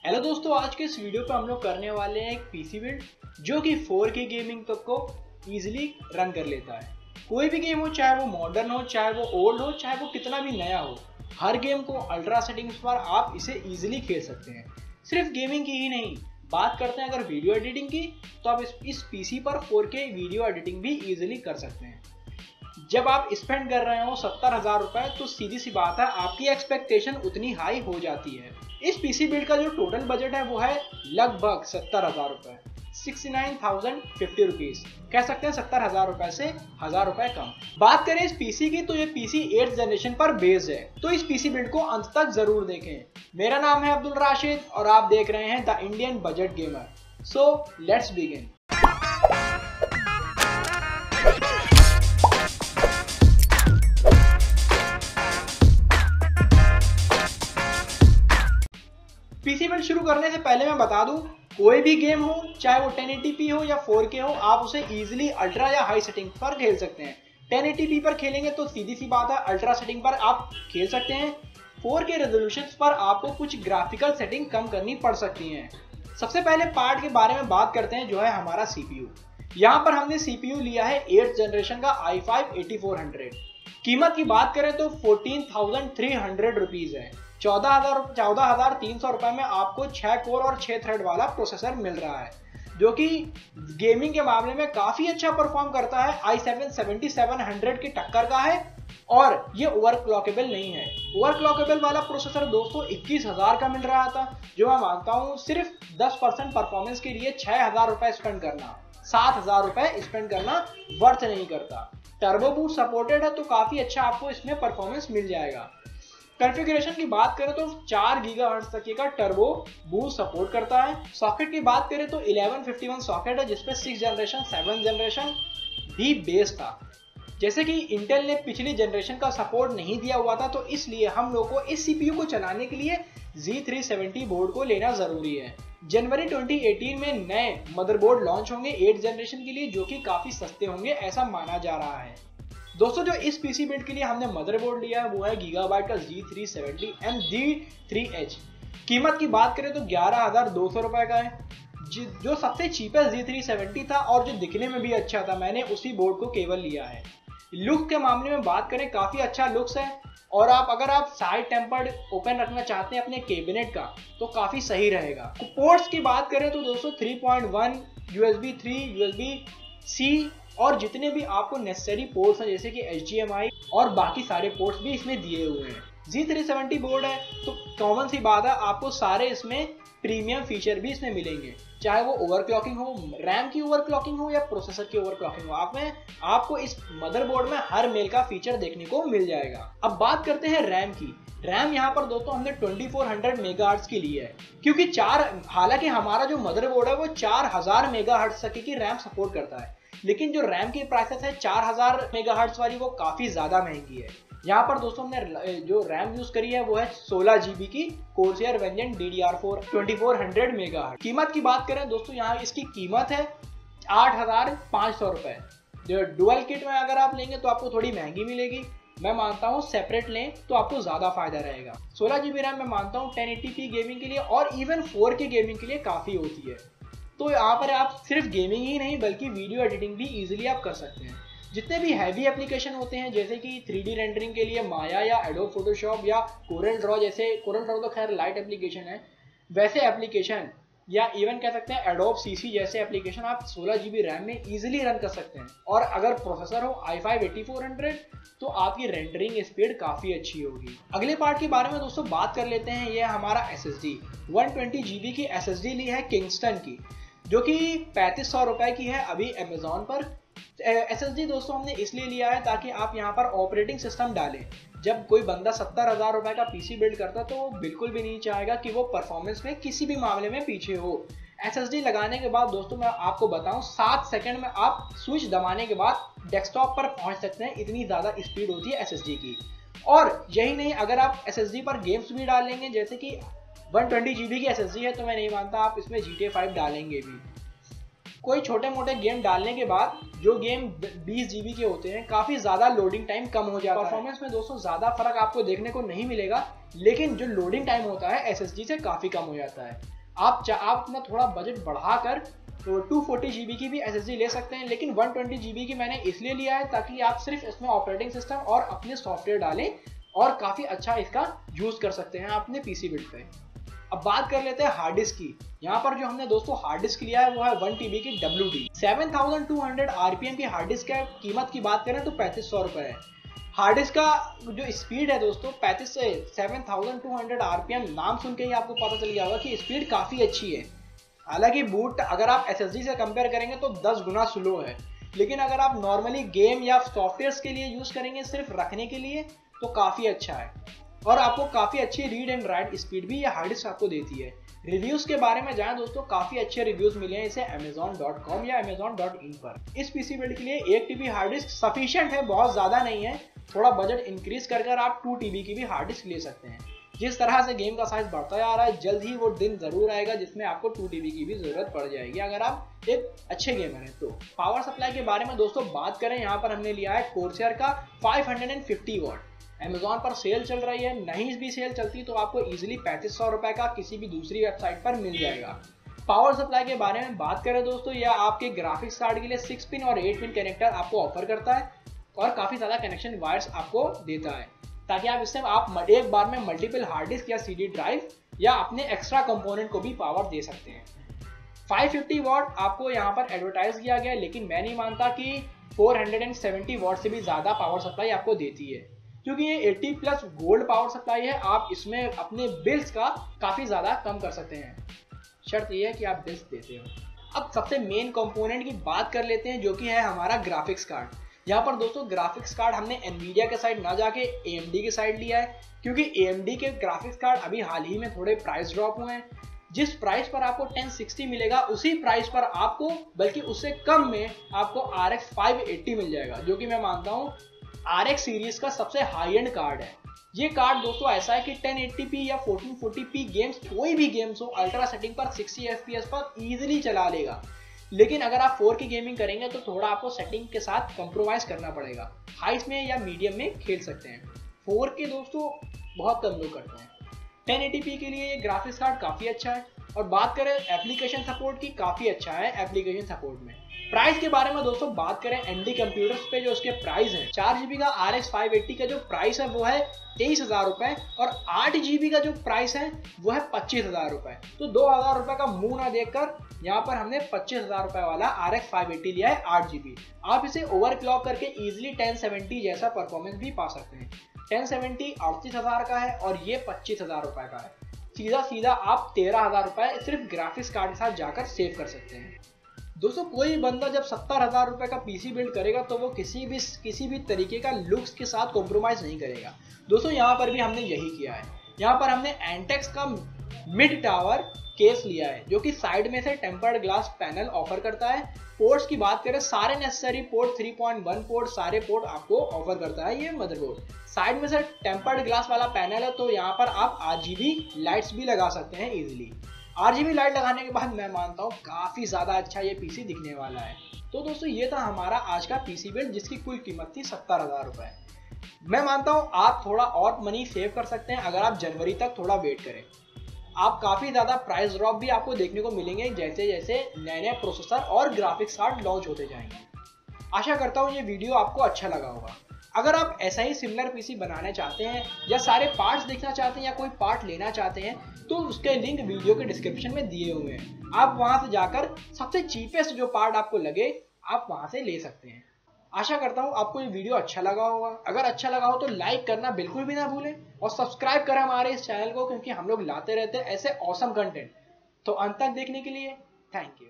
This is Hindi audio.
हेलो दोस्तों, आज के इस वीडियो पे हम लोग करने वाले हैं एक पीसी बिल्ड जो कि 4K गेमिंग तक को इजीली रन कर लेता है। कोई भी गेम हो, चाहे वो मॉडर्न हो, चाहे वो ओल्ड हो, चाहे वो कितना भी नया हो, हर गेम को अल्ट्रा सेटिंग्स पर आप इसे इजीली खेल सकते हैं। सिर्फ गेमिंग की ही नहीं, बात करते हैं अगर वीडियो एडिटिंग की, तो आप इस पीसी पर 4K वीडियो एडिटिंग भी इजीली कर सकते हैं। जब आप स्पेंड कर रहे हो 70,000 रुपए, तो सीधी सी बात है आपकी एक्सपेक्टेशन उतनी हाई हो जाती है। इस पीसी बिल्ड का जो टोटल बजट है वो है लगभग 70,000 रुपए, 69,050 रुपीज। कह सकते हैं 70,000 रुपए से 1,000 रुपए कम। बात करें इस पीसी की, तो ये पीसी 8th जनरेशन पर बेस्ड है, तो इस पीसी बिल्ड को अंत तक जरूर देखें। मेरा नाम है अब्दुल राशिद और आप देख रहे हैं the Indian budget gamer. So let's begin. PC build शुरू करने से पहले मैं बता दूं, कोई भी गेम हो, चाहे वो 1080p हो या 4K हो, आप उसे इजीली अल्ट्रा या हाई सेटिंग पर खेल सकते हैं। 1080p पर खेलेंगे तो सीधी सी बात है अल्ट्रा सेटिंग पर आप खेल सकते हैं। 4K रेजोल्यूशन पर आपको कुछ ग्राफिकल सेटिंग कम करनी पड़ सकती है। सबसे पहले पार्ट के बारे में बात करते हैं, जो है हमारा CPU। यहाँ पर हमने CPU लिया है 8th जनरेशन का i5 8400। कीमत की बात करें तो 14,300 रुपीज है। 14,300 रुपए में आपको 6 कोर और 6 थ्रेड वाला प्रोसेसर मिल रहा है, जो कि गेमिंग के मामले में काफी अच्छा परफॉर्म करता है। i7 7700 की टक्कर का है और ये ओवरक्लॉकेबल नहीं है। ओवरक्लॉकेबल वाला प्रोसेसर दोस्तों 21,000 का मिल रहा था, जो मैं मानता हूँ सिर्फ 10% परफॉर्मेंस के लिए 6,000 रुपए स्पेंड करना, 7,000 रुपए स्पेंड करना वर्थ नहीं करता। टर्बो बूस्ट सपोर्टेड है, तो काफी अच्छा आपको इसमें परफॉर्मेंस मिल जाएगा। कॉन्फ़िगरेशन की बात करें तो 4 गीगाहर्ट्ज तक का टर्बो बूस्ट सपोर्ट करता है। सॉकेट की बात करें तो 1151 सॉकेट है, जिसपे 6th जनरेशन 7th जनरेशन भी बेस था। जैसे कि इंटेल ने पिछली जनरेशन का सपोर्ट नहीं दिया हुआ था, तो इसलिए हम लोग को इस CPU को चलाने के लिए Z370 बोर्ड को लेना जरूरी है। जनवरी 2018 में नए मदरबोर्ड लॉन्च होंगे 8th जनरेशन के लिए, जो कि काफी सस्ते होंगे ऐसा माना जा रहा है। दोस्तों, जो इस पीसी बिल्ड के लिए हमने मदरबोर्ड लिया है वो है गीगाबाइट का Z370 MD3H। कीमत की बात करें तो 11,200 रुपए का है, जो सबसे चीपेस्ट Z370 था और जो दिखने में भी अच्छा था। मैंने उसी बोर्ड को केवल लिया है। लुक के मामले में बात करें, काफी अच्छा लुक्स है, और अगर आप साइड टेम्पर्ड ओपन रखना चाहते हैं अपने कैबिनेट का, तो काफी सही रहेगा। पोर्ट्स की बात करें तो दोस्तों 3.1, USB 3, USB-C और जितने भी आपको नेसेसरी पोर्ट्स हैं जैसे कि HDMI और बाकी सारे पोर्ट्स भी इसमें दिए हुए हैं। Z370 बोर्ड है तो कॉमन सी बात है, आपको सारे इसमें प्रीमियम फीचर भी इसमें मिलेंगे, चाहे वो ओवरक्लॉकिंग हो, रैम की ओवरक्लॉकिंग हो या प्रोसेसर की ओवरक्लॉकिंग हो। आपको इस मदरबोर्ड में हर मेल का फीचर देखने को मिल जाएगा। अब बात करते हैं रैम की। रैम यहाँ पर दोस्तों हमने 2400 मेगाहर्ट्ज की ली है, क्योंकि हालांकि हमारा जो मदरबोर्ड है वो 4000 मेगाहर्ट्ज तक की रैम सपोर्ट करता है, लेकिन जो रैम की प्राइसेस है 4000 मेगाहर्ट्ज वाली वो काफी ज्यादा महंगी है। यहाँ पर दोस्तों हमने जो रैम यूज करी है वो है 16 GB की कोर्सेयर वेरिएंट DDR4 2400 मेगाहर्ट्ज। कीमत की बात करें दोस्तों, यहाँ इसकी कीमत है 8,500 रुपए। जो डुअल किट में अगर आप लेंगे तो आपको थोड़ी महंगी मिलेगी। मैं मानता हूँ सेपरेट लें तो आपको ज्यादा फायदा रहेगा। 16 GB रैम मैं मानता हूँ 1080p गेमिंग के लिए और इवन 4K गेमिंग के लिए काफी होती है। तो यहाँ पर आप सिर्फ गेमिंग ही नहीं बल्कि वीडियो एडिटिंग भी इजीली आप कर सकते हैं। जितने भी हैवी एप्लीकेशन होते हैं जैसे कि 3D रेंडरिंग के लिए माया या एडोब फोटोशॉप या कोरल ड्रॉ, जैसे कोरल ड्रॉ तो खैर लाइट एप्लीकेशन है, वैसे एप्लीकेशन या इवन कह सकते हैं एडोब CC जैसे एप्लीकेशन आप 16 GB रैम में इजीली रन कर सकते हैं। और अगर प्रोसेसर हो i5 8400 तो आपकी रेंडरिंग स्पीड काफी अच्छी होगी। अगले पार्ट के बारे में दोस्तों बात कर लेते हैं। ये हमारा SSD 120 GB की SSD ली है किंगस्टन की, जो कि 3500 रुपए की है अभी अमेजोन पर। SSD दोस्तों हमने इसलिए लिया है ताकि आप यहाँ पर ऑपरेटिंग सिस्टम डालें। जब कोई बंदा 70,000 रुपए का पीसी बिल्ड करता तो वो बिल्कुल भी नहीं चाहेगा कि वो परफॉर्मेंस में किसी भी मामले में पीछे हो। SSD लगाने के बाद दोस्तों मैं आपको बताऊं 7 सेकंड में आप स्विच दबाने के बाद डेस्कटॉप पर पहुंच सकते हैं, इतनी ज्यादा स्पीड होती है SSD की। और यही नहीं, अगर आप SSD पर गेम्स भी डालेंगे, जैसे कि 120 GB की SSD है, तो मैं नहीं मानता आप इसमें GTA 5 डालेंगे भी। कोई छोटे मोटे गेम डालने के बाद जो गेम 20 GB के होते हैं काफी ज्यादा लोडिंग टाइम कम हो जाता है। परफॉर्मेंस में दोस्तों ज्यादा फर्क आपको देखने को नहीं मिलेगा, लेकिन जो लोडिंग टाइम होता है SSD से काफी कम हो जाता है। आप अपना थोड़ा बजट बढ़ाकर तो 240 GB की भी SSD ले सकते हैं, लेकिन 120 GB की मैंने इसलिए लिया है ताकि आप सिर्फ इसमें ऑपरेटिंग सिस्टम और अपने सॉफ्टवेयर डालें और काफी अच्छा इसका यूज कर सकते हैं अपने पीसी बिल्ड पे। अब बात कर लेते हैं हार्ड डिस्क की। यहाँ पर जो हमने दोस्तों हार्ड डिस्क लिया है वो है 1 TB की WD 7200 RPM की हार्ड डिस्क है। कीमत की बात करें तो 3500 रुपए है। हार्ड डिस्क का जो स्पीड है दोस्तों 35 से 7200 RPM, नाम सुन के ही आपको पता चल गया होगा कि स्पीड काफी अच्छी है। हालांकि बूट अगर आप SSD से कंपेयर करेंगे तो 10 गुना स्लो है, लेकिन अगर आप नॉर्मली गेम या सॉफ्टवेयर के लिए यूज करेंगे सिर्फ रखने के लिए तो काफी अच्छा है और आपको काफी अच्छी रीड एंड राइट स्पीड भी ये हार्ड डिस्क आपको देती है। रिव्यूज के बारे में जाएं दोस्तों, काफी अच्छे रिव्यूज मिले हैं इसे Amazon.com या Amazon.in पर। इस पीसी बिल्ड के लिए 1 TB हार्ड डिस्क सफिशिएंट है, बहुत ज्यादा नहीं है। थोड़ा बजट इंक्रीज कर आप 2 TB की भी हार्ड डिस्क ले सकते हैं। जिस तरह से गेम का साइज बढ़ता जा रहा है, जल्द ही वो दिन जरूर आएगा जिसमें आपको 2 TB की भी जरूरत पड़ जाएगी अगर आप एक अच्छे गेमर हैं तो। पावर सप्लाई के बारे में दोस्तों बात करें, यहाँ पर हमने लिया है कोर्सर का 550 वाट। Amazon पर सेल चल रही है, नहीं भी सेल चलती तो आपको इजीली 3500 रुपए का किसी भी दूसरी वेबसाइट पर मिल जाएगा। पावर सप्लाई के बारे में बात करें दोस्तों, यह आपके ग्राफिक्स कार्ड के लिए 6 पिन और 8 पिन कनेक्टर आपको ऑफर करता है और काफी ज्यादा कनेक्शन वायर्स आपको देता है ताकि आप इससे आप एक बार में मल्टीपल हार्ड डिस्क या CD ड्राइव या अपने एक्स्ट्रा कंपोनेंट को भी पावर दे सकते हैं। 550 वाट आपको यहाँ पर एडवर्टाइज किया गया है, लेकिन मैं नहीं मानता कि 470 वाट से भी ज्यादा पावर सप्लाई आपको देती है, क्योंकि ये 80 प्लस गोल्ड पावर सप्लाई है। आप इसमें अपने बिल्स का काफी ज्यादा कम कर सकते हैं, शर्त यह है कि आप बिल्स देते हो। अब सबसे मेन कंपोनेंट की बात कर लेते हैं जो कि है हमारा ग्राफिक्स कार्ड। यहाँ पर दोस्तों ग्राफिक्स कार्ड हमने Nvidia के साइड ना जाके AMD के साइड लिया है, क्योंकि AMD के ग्राफिक्स कार्ड अभी हाल ही में थोड़े प्राइस ड्रॉप हुए हैं। जिस प्राइस पर आपको 1060 मिलेगा उसी प्राइस पर आपको, बल्कि उससे कम में आपको RX 580 मिल जाएगा, जो कि मैं मानता हूँ RX सीरीज का सबसे हाई एंड कार्ड है। ये कार्ड दोस्तों ऐसा है कि 1080p या 1440p गेम्स, कोई भी गेम्स हो, अल्ट्रा सेटिंग पर 60 FPS पर इजीली चला लेगा। लेकिन अगर आप 4K गेमिंग करेंगे तो थोड़ा आपको सेटिंग के साथ कंप्रोमाइज करना पड़ेगा। हाइस में या मीडियम में खेल सकते हैं। 4K दोस्तों बहुत कम लोग करते हैं। 1080p के लिए ये ग्राफिक्स कार्ड काफी अच्छा है। और बात करें एप्लीकेशन सपोर्ट की, काफी अच्छा है एप्लीकेशन सपोर्ट में। प्राइस के बारे में दोस्तों बात करें ND कंप्यूटर्स पे जो उसके प्राइस है, 4 GB का RX 580 का जो प्राइस है वो है 23,000 रुपए और 8 GB का जो प्राइस है वो है 25,000 रुपए। तो 2,000 रुपए का मुंह ना देखकर यहाँ पर हमने 25,000 रुपए वाला RX 580 लिया है 8 GB। आप इसे ओवरक्लॉक करके इजिली 1070 जैसा परफॉर्मेंस भी पा सकते हैं। 1070 38,000 का है और ये 25,000 रुपए का है। सीधा सीधा आप 13,000 रुपए सिर्फ ग्राफिक्स कार्ड के साथ जाकर सेव कर सकते हैं। दोस्तों कोई बंदा जब 70,000 रुपए का पीसी बिल्ड करेगा तो वो किसी भी तरीके का लुक्स के साथ कॉम्प्रोमाइज नहीं करेगा। दोस्तों यहाँ पर भी हमने यही किया है। यहाँ पर हमने एंटेक्स का मिड टावर केस लिया है जो कि साइड में से टेम्पर्ड ग्लास पैनल ऑफर करता है। पोर्ट्स की बात करें, सारे नेसेसरी पोर्ट 3.1 पोर्ट सारे पोर्ट आपको ऑफर करता है ये मदरबोर्ड। साइड में से टेम्पर्ड ग्लास वाला पैनल है तो यहाँ पर आप RGB लाइट्स भी लगा सकते हैं इजीली। RGB लाइट लगाने के बाद मैं मानता हूँ काफी ज्यादा अच्छा ये पीसी दिखने वाला है। तो दोस्तों ये था हमारा आज का पीसी बिल्ड जिसकी कुल कीमत थी 70,000 रुपए। मैं मानता हूँ आप थोड़ा और मनी सेव कर सकते हैं अगर आप जनवरी तक थोड़ा वेट करें। आप काफी ज्यादा प्राइस ड्रॉप भी आपको देखने को मिलेंगे जैसे जैसे नए नए प्रोसेसर और ग्राफिक्स कार्ड लॉन्च होते जाएंगे। आशा करता हूँ ये वीडियो आपको अच्छा लगा होगा। अगर आप ऐसा ही सिमिलर पीसी बनाना चाहते हैं या सारे पार्ट्स देखना चाहते हैं या कोई पार्ट लेना चाहते हैं तो उसके लिंक वीडियो के डिस्क्रिप्शन में दिए हुए हैं। आप वहां से जाकर सबसे चीपेस्ट जो पार्ट आपको लगे आप वहां से ले सकते हैं। आशा करता हूँ आपको ये वीडियो अच्छा लगा होगा। अगर अच्छा लगा हो तो लाइक करना बिल्कुल भी ना भूलें और सब्सक्राइब करें हमारे इस चैनल को, क्योंकि हम लोग लाते रहते हैं ऐसे ऑसम कंटेंट। तो अंत तक देखने के लिए थैंक यू।